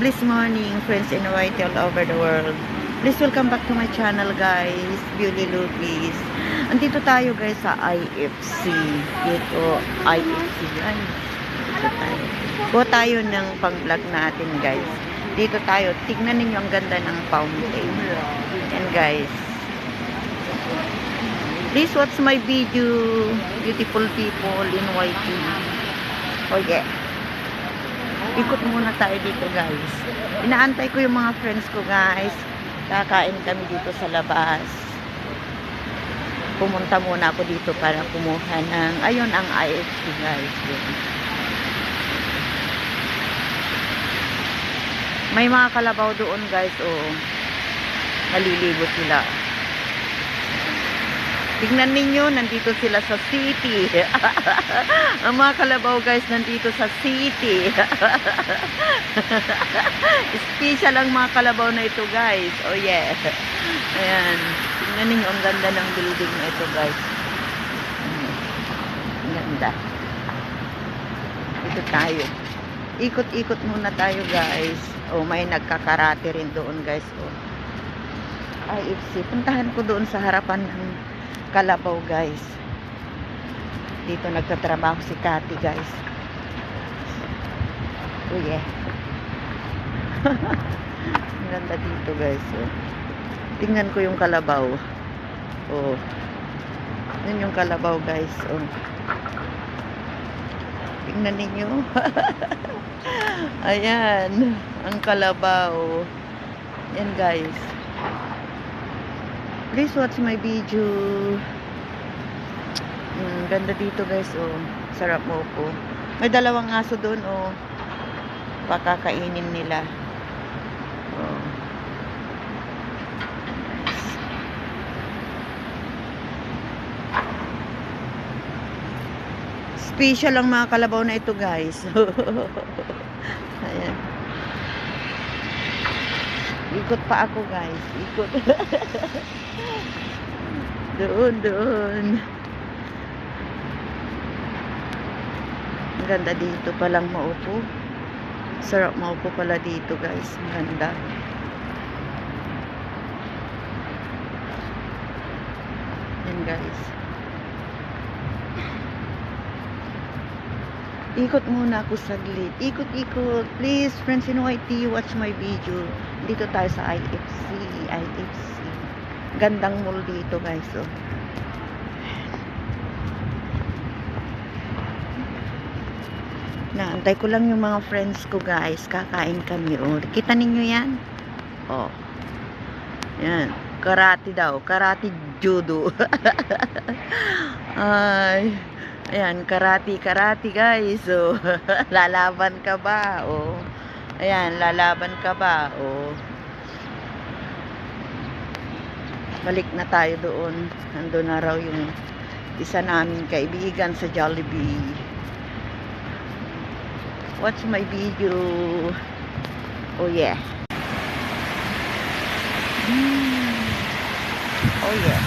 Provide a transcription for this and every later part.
Please morning, friends in white all over the world. Please welcome back to my channel, guys. Beauty Lupis. Andito tayo, guys, sa IFC. Dito, IFC, guys. Dito tayo. Kuha tayo ng pang-vlog natin, guys. Dito tayo. Tignan ninyo ang ganda ng fountain. And, guys, please watch my video, beautiful people in white. Oh, yeah. Ikot muna tayo dito, guys. Inaantay ko yung mga friends ko, guys. Kakain kami dito sa labas. Pumunta muna ako dito para kumuha ng, ayun ang IFC, guys. May mga kalabaw doon, guys. Oh, naliligo sila. Tingnan ninyo, nandito sila sa city. Ang mga kalabaw, guys, nandito sa city. Special ang mga kalabaw na ito, guys. Oh, yeah. Ayan. Tingnan ninyo, ang ganda ng building na ito, guys. Ang ganda. Ito tayo. Ikot-ikot muna tayo, guys. Oh, may nagkakarate rin doon, guys. Oh. IFC. Puntahan ko doon sa harapan ng kalabaw, guys. Dito nagtatrabaho si Cathy, guys. Oh, yeah. Ang ganda dito, guys. Oh. Tingnan ko yung kalabaw. Oh. Yun yung kalabaw, guys. Oh. Tingnan ninyo. Ayan. Ang kalabaw. Yan, guys. Please watch my video. Ganda dito, guys. Oh, sarap mo po. May dalawang aso doon. Oh, pakakainin nila. Oh. Special ang mga kalabaw na ito, guys. Ayan. Ikot pa ako, guys. Ikot. Doon. Ang ganda dito palang maupo. Sarap maupo pala dito, guys. Ang ganda. Yan, guys. Ikot muna ako saglit. Ikot-ikot. Please, friends in white, watch my video. Dito tayo sa IFC. Gandang mall dito, guys. Oh. Naantay ko lang yung mga friends ko, guys. Kakain kami. Oh. Kita ninyo yan? Oh. Yan. Karate daw. Karate judo. Ay. Ayan, karate, guys. Oh. Lalaban ka ba? Oh. Ayan, lalaban ka ba? Oh. Balik na tayo doon. Nandun na raw yung isa naming kaibigan sa Jollibee. Watch my video. Oh, yeah. Oh, yeah.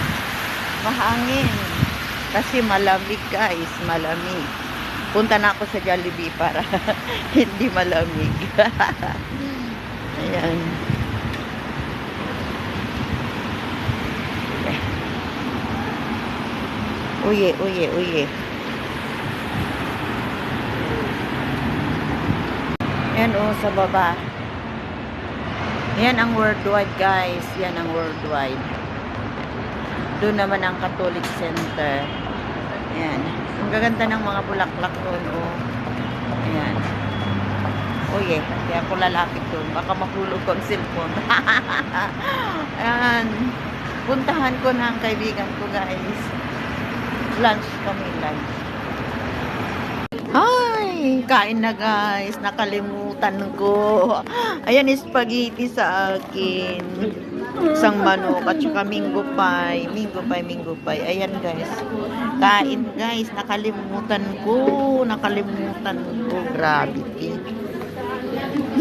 Mahangin. Kasi malamig, guys. Malamig. Punta na ako sa Jollibee para hindi malamig. Ayan. Uye. Yan, oh, sa baba. Yan ang worldwide, guys. Yan ang worldwide. Doon naman ang Catholic Center. Ayan. Ang gaganda ng mga bulaklak doon, oh. Ayan. Oh, yeah. Kaya ako lalapit doon. Baka mahulog ko ang cellphone. Ayan. Puntahan ko na ang kaibigan ko, guys. Lunch kami, lunch. Ay! Kain na, guys. Nakalimutan ko. Ayan, spaghetti sa akin. Isang manok at saka minggo pie. Ayan, guys. Kain, guys. Nakalimutan ko. Gravity.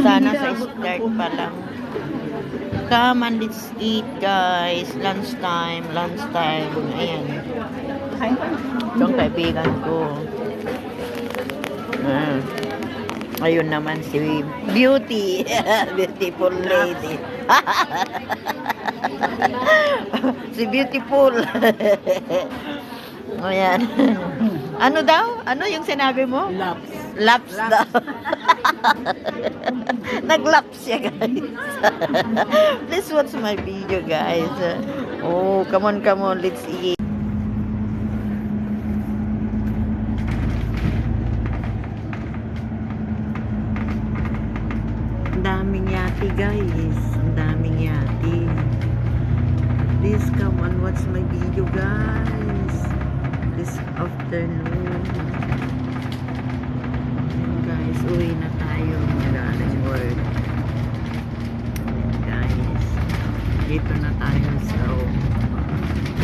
Sana sa start pa lang. Come and let's eat, guys. Lunchtime. Ayan. Itong kaibigan ko. Ayun naman si Beauty. Beautiful lady. Si Beautiful. Ayan. Ano daw? Ano yung sinabi mo? Laps. Laps daw. Naglaps siya, guys. Please watch my video, guys. Oh, come on, let's eat. Ang daming yati, guys. Ang daming yati. Please come and watch my video, guys. This afternoon. Guys, uwi na tayo. Magaling work. Guys, dito na tayo sa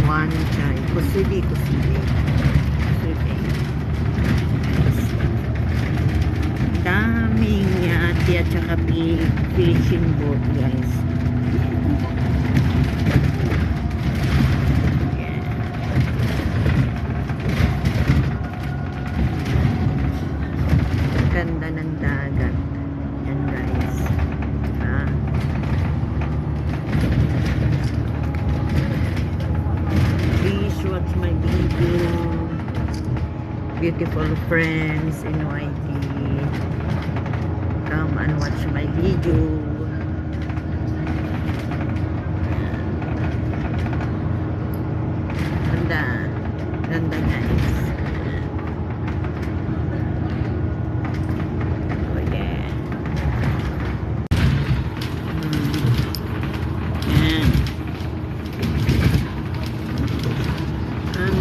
one chai. Kusili. Daming yati at saka fishing boat, guys. Ganda ng dagat. Yan, guys. Please watch my video. Beautiful friends in YT. Come and watch my video. Ganda, guys.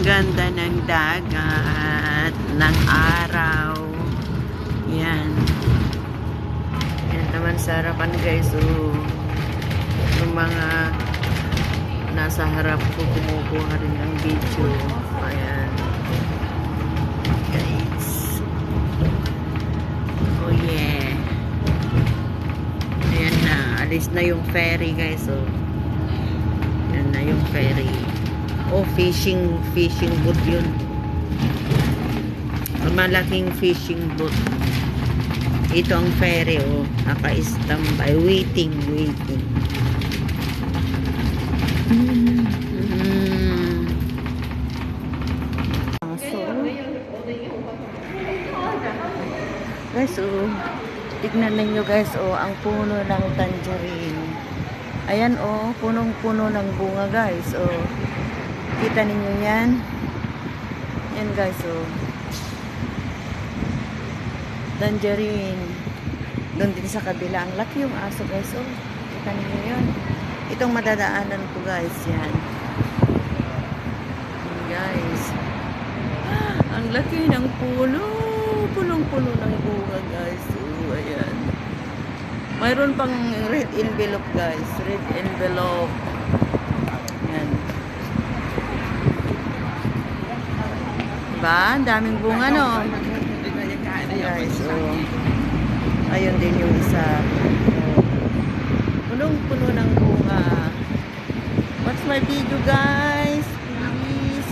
Ganda ng dagat, ng araw. Yan. Yan naman sa harapan, guys. So, yung mga nasa harap ko, kumukuha rin ng video. Ayan. Guys. Oh, yeah. Ayan na. Alis na yung ferry, guys. So, yan na yung ferry. Oh, fishing boat yun. Malaking fishing boat. Ito ang ferry, oh. Naka-standby. Waiting. So, guys, oh. Tignan ninyo, guys, oh. Ang puno ng tangerine. Ayan, oh. Punong-puno ng bunga, guys, oh. Kita ninyo yan. Yan, guys, oh. Tangerine. Doon din sa kabila. Ang laki yung aso, guys, oh. Kita ninyo yan. Itong madadaanan ko, guys, yan. Yan, guys. Ang laki ng puno. Punong-puno ng bunga, guys. Oh, ayan. Mayroon pang red envelope, guys. Red envelope. Yan. Diba? Ang daming bunga, no? Guys, oh. Ayun din yung isa. Punong-puno ng bunga. Watch my video, guys. Please.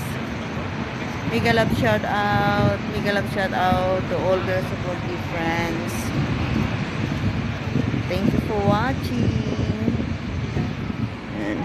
Mega love shout out. Mega love shout out to all their supportive friends. Thank you for watching. And